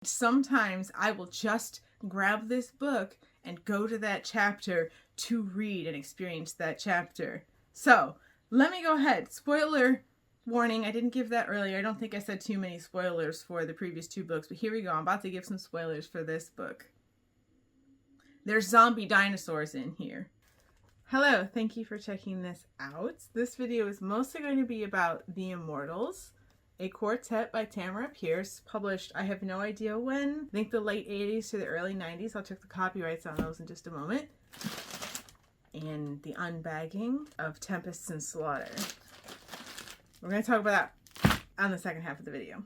Sometimes I will just grab this book and go to that chapter to read and experience that chapter. So, let me go ahead. Spoiler warning, I didn't give that earlier. I don't think I said too many spoilers for the previous two books, but here we go. I'm about to give some spoilers for this book. There's zombie dinosaurs in here. Hello, thank you for checking this out. This video is mostly going to be about The Immortals, a quartet by Tamara Pierce, published I have no idea when. I think the late 80s to the early 90s. I'll check the copyrights on those in just a moment. And the unbagging of Tempests and Slaughter. We're going to talk about that on the second half of the video.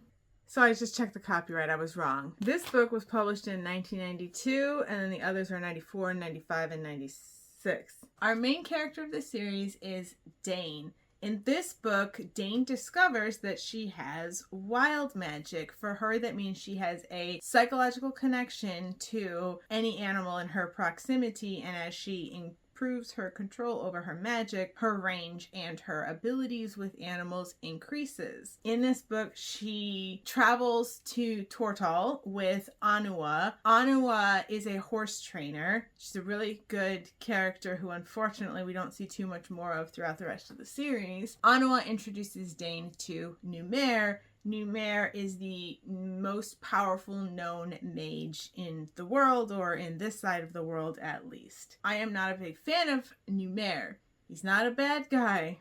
So I just checked the copyright. I was wrong. This book was published in 1992, and then the others are 94, 95, and 96. Our main character of the series is Daine. In this book, Daine discovers that she has wild magic. For her, that means she has a psychological connection to any animal in her proximity, and as she improves her control over her magic, her range and her abilities with animals increases. In this book, she travels to Tortal with Anua. Anua is a horse trainer. She's a really good character who unfortunately we don't see too much more of throughout the rest of the series. Anua introduces Daine to Numair. Numair is the most powerful known mage in the world, or in this side of the world at least. I am not a big fan of Numair. He's not a bad guy,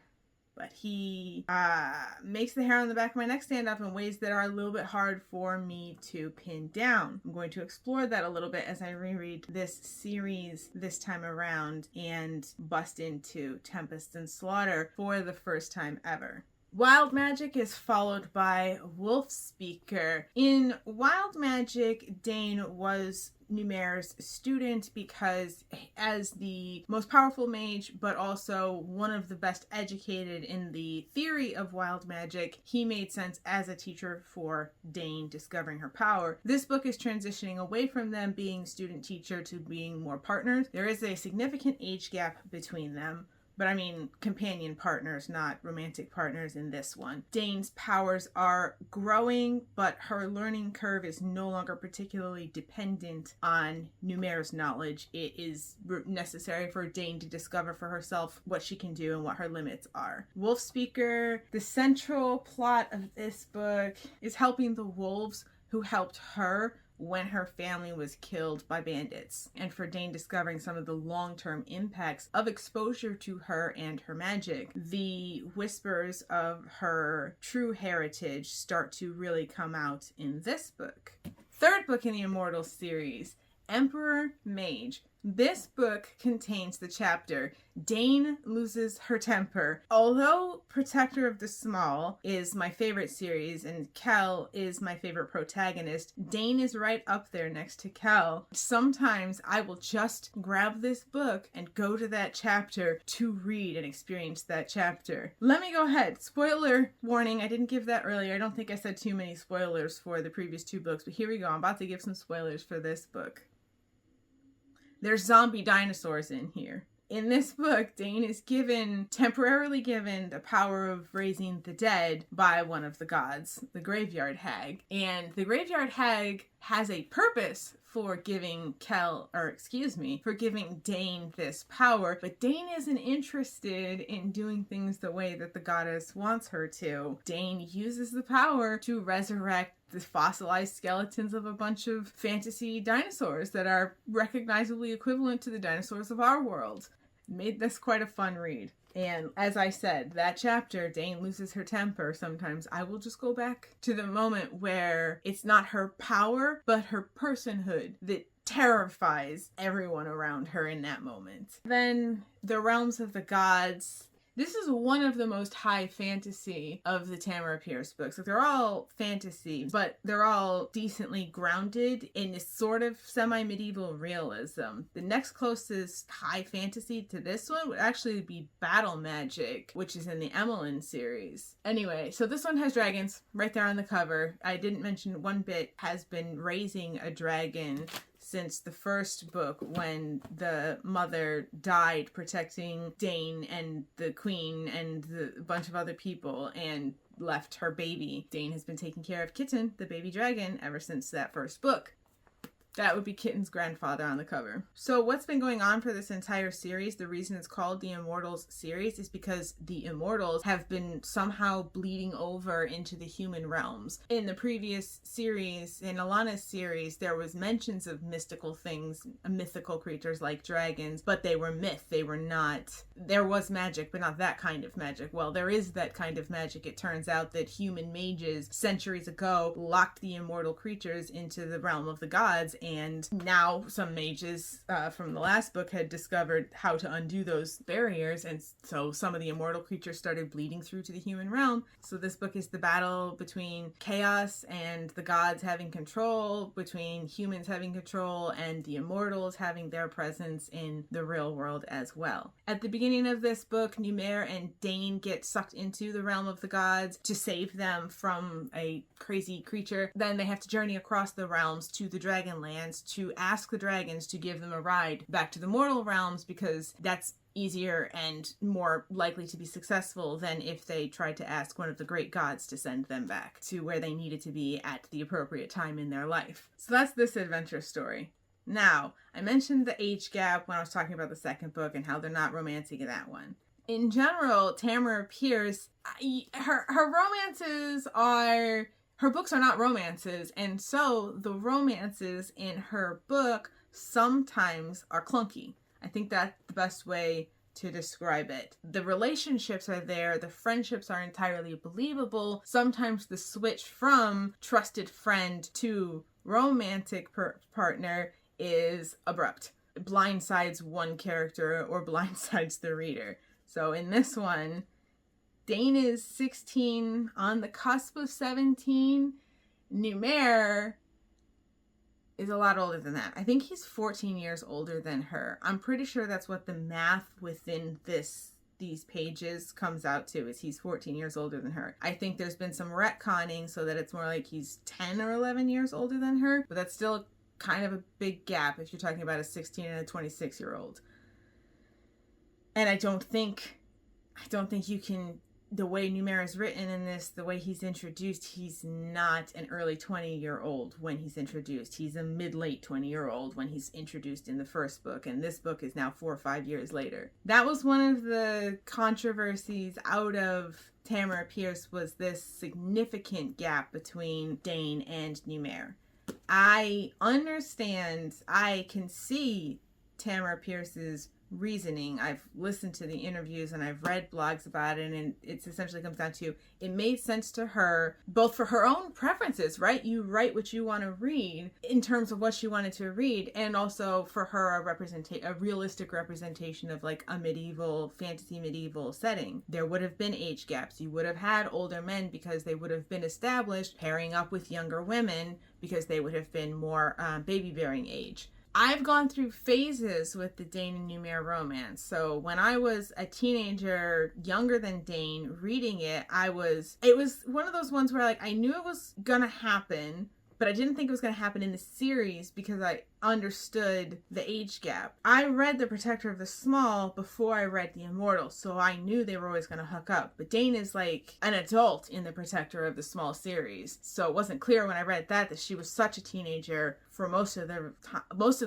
but he makes the hair on the back of my neck stand up in ways that are a little bit hard for me to pin down. I'm going to explore that a little bit as I reread this series this time around and bust into Tempests and Slaughter for the first time ever. Wild Magic is followed by Wolf Speaker. In Wild Magic, Daine was Numair's student because as the most powerful mage, but also one of the best educated in the theory of wild magic, he made sense as a teacher for Daine discovering her power. This book is transitioning away from them being student-teacher to being more partners. There is a significant age gap between them. But I mean companion partners, not romantic partners in this one. Daine's powers are growing, but her learning curve is no longer particularly dependent on Numair's knowledge. It is necessary for Daine to discover for herself what she can do and what her limits are. Wolf Speaker, the central plot of this book is helping the wolves who helped her when her family was killed by bandits, and for Daine discovering some of the long-term impacts of exposure to her and her magic. The whispers of her true heritage start to really come out in this book. Third book in the Immortals series, Emperor Mage. This book contains the chapter Daine Loses Her Temper. Although Protector of the Small is my favorite series and Kel is my favorite protagonist, Daine is right up there next to Kel. Sometimes I will just grab this book and go to that chapter to read and experience that chapter. Let me go ahead. Spoiler warning, I didn't give that earlier. I don't think I said too many spoilers for the previous two books, but here we go. I'm about to give some spoilers for this book. There's zombie dinosaurs in here. In this book, Daine is temporarily given the power of raising the dead by one of the gods, the Graveyard Hag. And the Graveyard Hag has a purpose for giving Daine this power, but Daine isn't interested in doing things the way that the goddess wants her to. Daine uses the power to resurrect the fossilized skeletons of a bunch of fantasy dinosaurs that are recognizably equivalent to the dinosaurs of our world. Made this quite a fun read. And as I said, that chapter, Daine loses her temper. Sometimes I will just go back to the moment where it's not her power, but her personhood that terrifies everyone around her in that moment. Then the realms of the gods. This is one of the most high fantasy of the Tamara Pierce books. Like, they're all fantasy, but they're all decently grounded in this sort of semi-medieval realism. The next closest high fantasy to this one would actually be Battle Magic, which is in the Emmeline series. Anyway, so this one has dragons right there on the cover. I didn't mention one bit has been raising a dragon since the first book when the mother died protecting Daine and the queen and a bunch of other people and left her baby. Daine has been taking care of Kitten, the baby dragon, ever since that first book. That would be Kitten's grandfather on the cover. So what's been going on for this entire series, the reason it's called the Immortals series, is because the Immortals have been somehow bleeding over into the human realms. In the previous series, in Alana's series, there was mentions of mystical things, mythical creatures like dragons, but they were myth. They were not... There was magic, but not that kind of magic. Well, there is that kind of magic. It turns out that human mages, centuries ago, locked the immortal creatures into the realm of the gods, and now some mages from the last book had discovered how to undo those barriers, and so some of the immortal creatures started bleeding through to the human realm. So this book is the battle between chaos and the gods having control, between humans having control, and the immortals having their presence in the real world as well. At the beginning of this book, Numair and Daine get sucked into the realm of the gods to save them from a crazy creature. Then they have to journey across the realms to the Dragonlands to ask the dragons to give them a ride back to the mortal realms, because that's easier and more likely to be successful than if they tried to ask one of the great gods to send them back to where they needed to be at the appropriate time in their life. So that's this adventure story. Now, I mentioned the age gap when I was talking about the second book and how they're not romantic in that one. In general, Tamara Pierce, her romances are... Her books are not romances, and so the romances in her book sometimes are clunky. I think that's the best way to describe it. The relationships are there, the friendships are entirely believable. Sometimes the switch from trusted friend to romantic partner is abrupt. It blindsides one character or blindsides the reader. So in this one, Daine is 16, on the cusp of 17. Numair is a lot older than that. I think he's 14 years older than her. I'm pretty sure that's what the math within these pages comes out to, is he's 14 years older than her. I think there's been some retconning so that it's more like he's 10 or 11 years older than her, but that's still kind of a big gap if you're talking about a 16 and a 26-year-old. And I don't think you can... The way Numair is written in this, the way he's introduced, he's not an early 20-year-old when he's introduced. He's a mid-late 20-year-old when he's introduced in the first book, and this book is now 4 or 5 years later. That was one of the controversies out of Tamara Pierce, was this significant gap between Daine and Numair. I understand, I can see Tamara Pierce's reasoning. I've listened to the interviews and I've read blogs about it, and it essentially comes down to, it made sense to her, both for her own preferences, right? You write what you want to read in terms of what she wanted to read, and also for her a realistic representation of like a fantasy medieval setting. There would have been age gaps. You would have had older men because they would have been established pairing up with younger women because they would have been more baby bearing age. I've gone through phases with the Daine and Numair romance. So when I was a teenager, younger than Daine, reading it, it was one of those ones where like I knew it was gonna happen, but I didn't think it was gonna happen in the series because I understood the age gap. I read The Protector of the Small before I read The Immortals, so I knew they were always gonna hook up. But Daine is like an adult in The Protector of the Small series, so it wasn't clear when I read that she was such a teenager for most of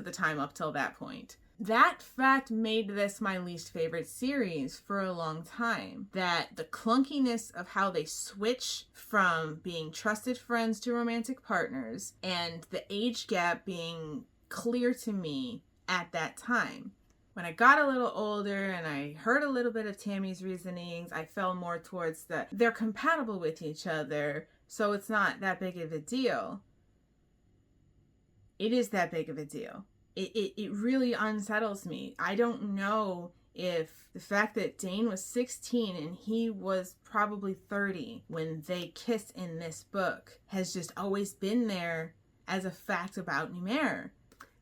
the time up till that point. That fact made this my least favorite series for a long time. That the clunkiness of how they switch from being trusted friends to romantic partners, and the age gap being clear to me at that time. When I got a little older and I heard a little bit of Tammy's reasonings, I fell more towards they're compatible with each other, so it's not that big of a deal. It is that big of a deal. It really unsettles me. I don't know if the fact that Daine was 16 and he was probably 30 when they kissed in this book has just always been there as a fact about Numair.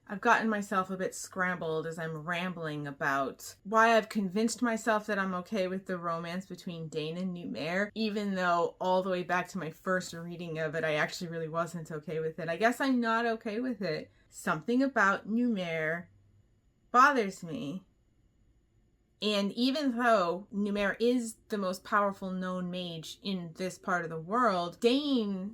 I've gotten myself a bit scrambled as I'm rambling about why I've convinced myself that I'm okay with the romance between Daine and Numair, even though all the way back to my first reading of it, I actually really wasn't okay with it. I guess I'm not okay with it something about Numair bothers me. And even though Numair is the most powerful known mage in this part of the world, Daine,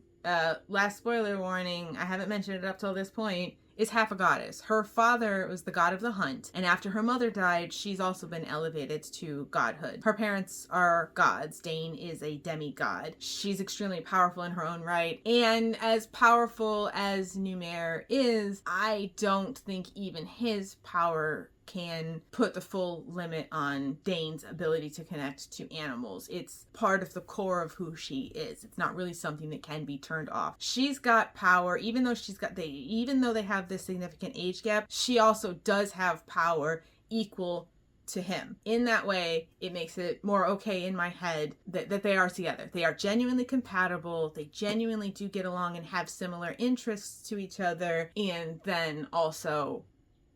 last spoiler warning, I haven't mentioned it up till this point, is half a goddess. Her father was the god of the hunt, and after her mother died, she's also been elevated to godhood. Her parents are gods. Daine is a demigod. She's extremely powerful in her own right, and as powerful as Numair is, I don't think even his power can put the full limit on Daine's ability to connect to animals. It's part of the core of who she is. It's not really something that can be turned off. She's got power, even though they have this significant age gap, she also does have power equal to him. In that way, it makes it more okay in my head that they are together. They are genuinely compatible. They genuinely do get along and have similar interests to each other. And then also,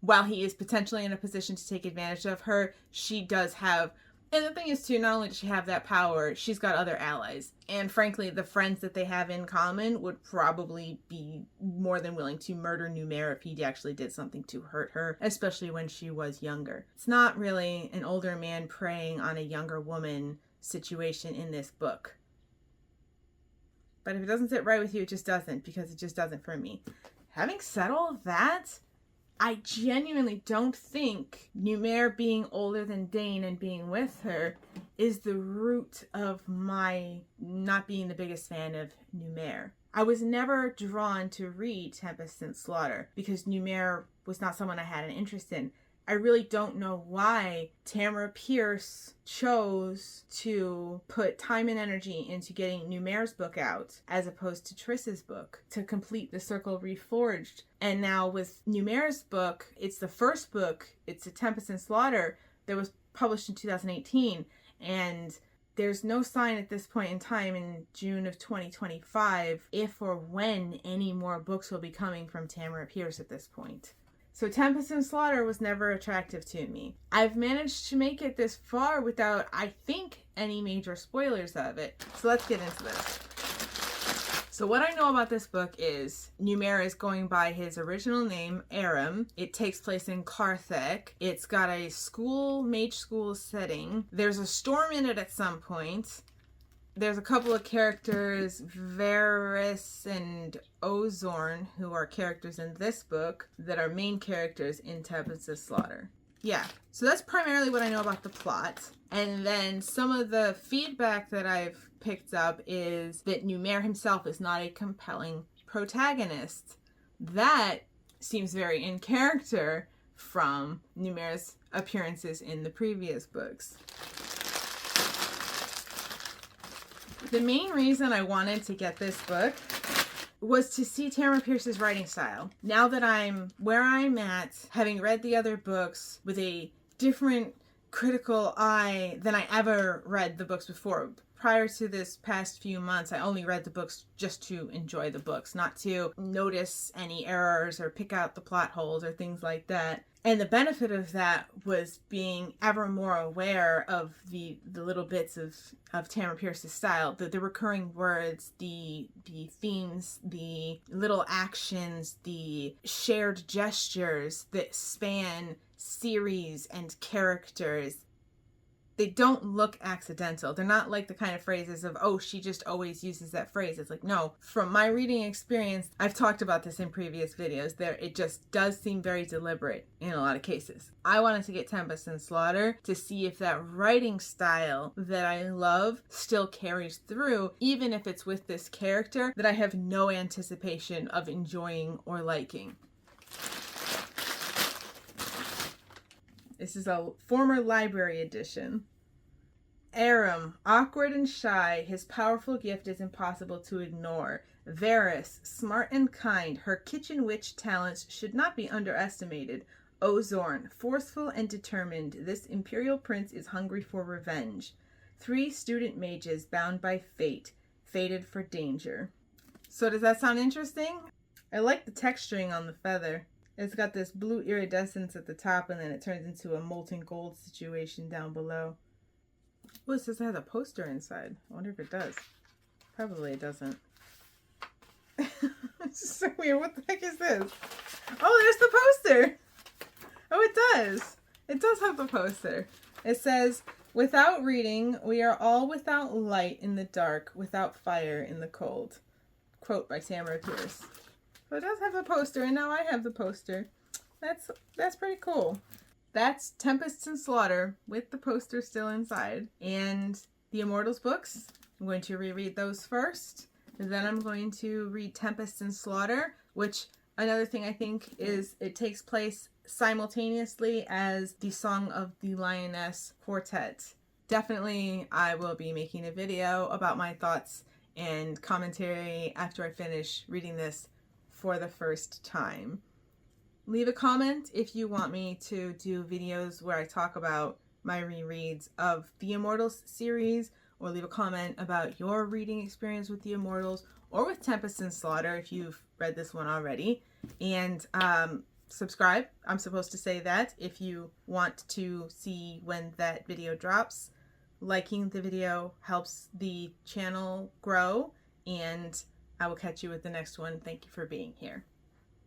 while he is potentially in a position to take advantage of her, she does have, and the thing is too, not only does she have that power, she's got other allies. And frankly, the friends that they have in common would probably be more than willing to murder Numair if he actually did something to hurt her, especially when she was younger. It's not really an older man preying on a younger woman situation in this book. But if it doesn't sit right with you, it just doesn't, because it just doesn't for me. Having said all of that, I genuinely don't think Numair being older than Daine and being with her is the root of my not being the biggest fan of Numair. I was never drawn to read Tempests and Slaughter because Numair was not someone I had an interest in. I really don't know why Tamara Pierce chose to put time and energy into getting Numair's book out as opposed to Triss's book to complete the Circle Reforged. And now with Numair's book, it's the first book, it's a Tempest and Slaughter that was published in 2018, and there's no sign at this point in time in June of 2025 if or when any more books will be coming from Tamara Pierce at this point. So Tempests and Slaughter was never attractive to me. I've managed to make it this far without, I think, any major spoilers of it. So let's get into this. So what I know about this book is Numair is going by his original name, Aram. It takes place in Carthage. It's got a mage school setting. There's a storm in it at some point. There's a couple of characters, Varys and Ozorn, who are characters in this book that are main characters in Tempests and Slaughter. Yeah, so that's primarily what I know about the plot. And then some of the feedback that I've picked up is that Numair himself is not a compelling protagonist. That seems very in character from Numair's appearances in the previous books. The main reason I wanted to get this book was to see Tamara Pierce's writing style. Now that I'm where I'm at, having read the other books with a different critical eye than I ever read the books before. Prior to this past few months, I only read the books just to enjoy the books, not to notice any errors or pick out the plot holes or things like that. And the benefit of that was being ever more aware of the little bits of Tamara Pierce's style, the recurring words, the themes, the little actions, the shared gestures that span series and characters. They don't look accidental. They're not like the kind of phrases of, oh, she just always uses that phrase. It's like, no, from my reading experience, I've talked about this in previous videos, it just does seem very deliberate in a lot of cases. I wanted to get Tempest and Slaughter to see if that writing style that I love still carries through, even if it's with this character that I have no anticipation of enjoying or liking. This is a former library edition. Aram, awkward and shy, his powerful gift is impossible to ignore. Varys, smart and kind, her kitchen witch talents should not be underestimated. Ozorn, forceful and determined, this imperial prince is hungry for revenge. 3 student mages bound by fate, fated for danger. So does that sound interesting? I like the texturing on the feather. It's got this blue iridescence at the top, and then it turns into a molten gold situation down below. Oh, it says it has a poster inside. I wonder if it does. Probably it doesn't. It's just so weird. What the heck is this? Oh, there's the poster. Oh, it does. It does have the poster. It says, "Without reading, we are all without light in the dark, without fire in the cold." Quote by Tamara Pierce. So it does have the poster, and now I have the poster. That's pretty cool. That's Tempests and Slaughter with the poster still inside. And the Immortals books, I'm going to reread those first. And then I'm going to read Tempests and Slaughter, which another thing I think is it takes place simultaneously as the Song of the Lioness Quartet. Definitely I will be making a video about my thoughts and commentary after I finish reading this for the first time. Leave a comment if you want me to do videos where I talk about my rereads of the Immortals series, or leave a comment about your reading experience with the Immortals or with Tempests and Slaughter if you've read this one already. And subscribe. I'm supposed to say that if you want to see when that video drops. Liking the video helps the channel grow, and I will catch you with the next one. Thank you for being here.